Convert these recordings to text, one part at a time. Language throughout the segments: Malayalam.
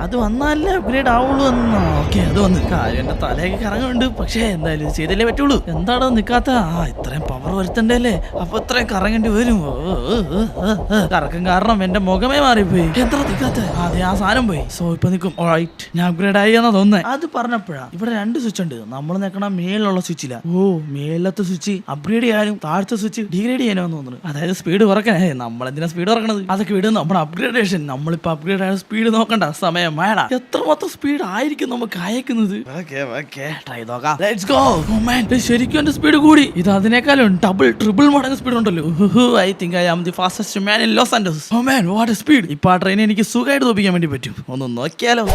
അത് വന്നാലേ അപ്ഗ്രേഡ് ആവുള്ളൂ എന്നാ. ഓക്കെ അത് വന്ന് കാര്യം എന്റെ തലയൊക്കെ കറങ്ങുന്നുണ്ട്. പക്ഷേ എന്തായാലും ചെയ്തല്ലേ പറ്റുള്ളൂ. എന്താണോ നിക്കാത്ത ഇത്രയും പവർ വരുത്തണ്ടേ അല്ലേ? അപ്പൊ ഇത്രയും കറങ്ങേണ്ടി വരും. കറക്കം കാരണം എന്റെ മുഖമേ മാറിപ്പോയി. എന്താ നിക്കാത്ത അതെ ആ സാധനം പോയി. സോ ഇപ്പൊ നിൽക്കും. ഓൾറൈറ്റ് ഞാൻ അപ്ഗ്രേഡ് ആയി എന്നാ തോന്നുന്നത്. അത് പറഞ്ഞപ്പോഴാ ഇവിടെ 2 സ്വിച്ച് ഉണ്ട്. നമ്മൾ നിൽക്കണ മേലുള്ള സ്വിച്ചില്ല. മേലത്തെ സ്വിച്ച് അപ്ഗ്രേഡ് ചെയ്യാനും താഴത്തെ സ്വിച്ച് ഡിഗ്രേഡ് ചെയ്യാനും തോന്നുന്നു. അതായത് സ്പീഡ് കുറയ്ക്കാനേ. നമ്മളെന്തിനാ സ്പീഡ് കുറക്കണത്? അതൊക്കെ വിടും നമ്മുടെ അപ്ഗ്രേഡേഷൻ. നമ്മളിപ്പോ അപ്ഗ്രേഡ് ആയ സ്പീഡ് നോക്കണ്ട, സമയം വേണ്ട. എത്രമാത്രം സ്പീഡ് ആയിരിക്കും നമുക്ക് അയക്കുന്നത്? ട്രൈ നോക്കാം. Let's go. ഓ മാൻ, ശരിക്കും എന്റെ സ്പീഡ് കൂടി. ഇത് അതിനേക്കാളും ഡബിൾ ട്രിപ്പിൾ മടങ്ങ് സ്പീഡ് ഉണ്ടല്ലോ. I think I am the fastest man in Los Andes. Oh man, what a speed. ഇപ്പൊ ആ ട്രെയിൻ എനിക്ക് സുഖമായിട്ട് തോപ്പിക്കാൻ വേണ്ടി പറ്റും. ഒന്ന് നോക്കിയാലോ.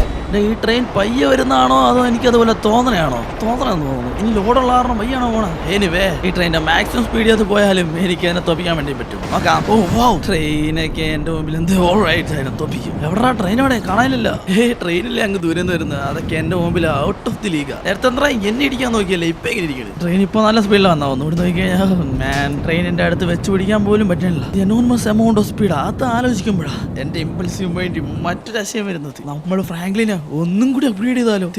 ഈ ട്രെയിൻ പയ്യെ വരുന്നതാണോ അതോ എനിക്ക് അതുപോലെ തോന്നണയാണോ? തോന്നണെന്ന് തോന്നുന്നു. ഇനി ലോഡുള്ള കാരണം പയ്യാണോ പോണേ? എനിവേ ഈ ട്രെയിനിന്റെ മാക്സിമം സ്പീഡ് അത് പോയാലും എനിക്ക് അതിനെ തോപ്പിക്കാൻ വേണ്ടി പറ്റും. നോക്കാം. ഓ വൗ, ട്രെയിനൊക്കെ എന്റെ മുമ്പിൽ എന്ത് ഓൾറൈറ്റ് അതിനെ തോപ്പിക്കും. എവിടാ ട്രെയിൻ? അവിടെ കാണാനില്ലല്ലോ. ട്രെയിനില്ലേ അങ്ങ് ദൂരം വരുന്നത്. അതൊക്കെ എന്റെ മുമ്പിൽ ഔട്ട് ഓഫ് ദി ലീഗ. നേരത്തെ എന്താ എന്നെ ഇടിക്കാൻ നോക്കിയല്ലേ, ഇപ്പൊ എങ്ങനെ ഇരിക്കുന്നത്? ട്രെയിൻ ഇപ്പൊ നല്ല സ്പീഡിലാണ് വന്നാവുന്നു. ഇവിടെ നോക്കിക്കഴിഞ്ഞാൽ മാൻ ട്രെയിനിന്റെ അടുത്ത് വെച്ച് പിടിക്കാൻ പോലും പറ്റണില്ല. എനോൺമസ് എമൗണ്ട് ഓഫ് സ്പീഡ്. അത് ആലോചിക്കുമ്പോഴാ എന്റെ ഇമ്പൾസീവ് മൈൻഡ് മറ്റൊരു ആശയം വരുന്നത്. നമ്മൾ ഫ്രാങ്ക്ലിനെ ഒന്നും കൂടി അപ്ഗ്രേഡ് ചെയ്താലോ?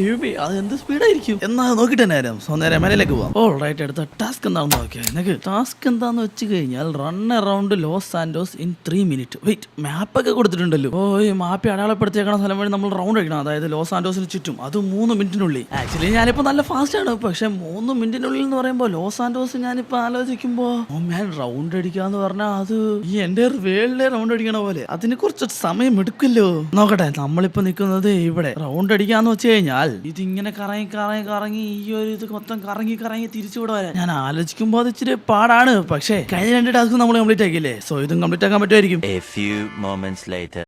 അത് എന്ത് സ്പീഡായിരിക്കും എന്നാ നോക്കിട്ട് തന്നെ ആരും. സോ നേരെ മേലേക്ക് പോവാം. ഓൾറൈറ്റ്, അടുത്ത ടാസ്ക് എന്താണെന്ന് നോക്കിയാൽ എനിക്ക് ടാസ്ക് എന്താന്ന് വെച്ച് കഴിഞ്ഞാൽ run around Los Santos in 3 minute. Wait, മാപ്പൊക്കെ കൊടുത്തിട്ടുണ്ടല്ലോ. ഈ മാപ്പ് അടയാളപ്പെടുത്തിയേക്കണ സ്ഥലം വഴി നമ്മൾ റൗണ്ട് അടിക്കണം. അതായത് ലോസ് സാന്റോസിന് ചുറ്റും. അത് 3 മിനിറ്റിനുള്ളിൽ. ആക്ച്വലി ഞാനിപ്പോ നല്ല ഫാസ്റ്റ് ആണ്. പക്ഷെ 3 മിനിറ്റിനുള്ളിൽ എന്ന് പറയുമ്പോൾ ലോസ് സാന്റോസ് ഞാനിപ്പോ ആലോചിക്കുമ്പോ ഞാൻ റൗണ്ട് അടിക്കാന്ന് പറഞ്ഞാൽ അത് ഈ എന്റെ വേൾഡിലെ റൗണ്ട് അടിക്കണ പോലെ അതിന് കുറച്ച് സമയം എടുക്കല്ലോ. നോക്കട്ടെ, നമ്മളിപ്പോ നിൽക്കുന്നത് ഇവിടെ. റൗണ്ട് അടിക്കാന്ന് വെച്ച് കഴിഞ്ഞാൽ ഇതിങ്ങനെ കറങ്ങി കറങ്ങി കറങ്ങി ഈ ഒരു ഇത് മൊത്തം കറങ്ങി കറങ്ങി തിരിച്ചുവിടെ വരാൻ ഞാൻ ആലോചിക്കുമ്പോൾ അത് ഇച്ചിരി പാടാണ്. പക്ഷേ കഴിഞ്ഞ 2 ടാസ്ക് നമ്മൾ കംപ്ലീറ്റ് ആക്കിയില്ലേ? സോ ഇതും കംപ്ലീറ്റ് ആക്കാൻ പറ്റുമായിരിക്കും.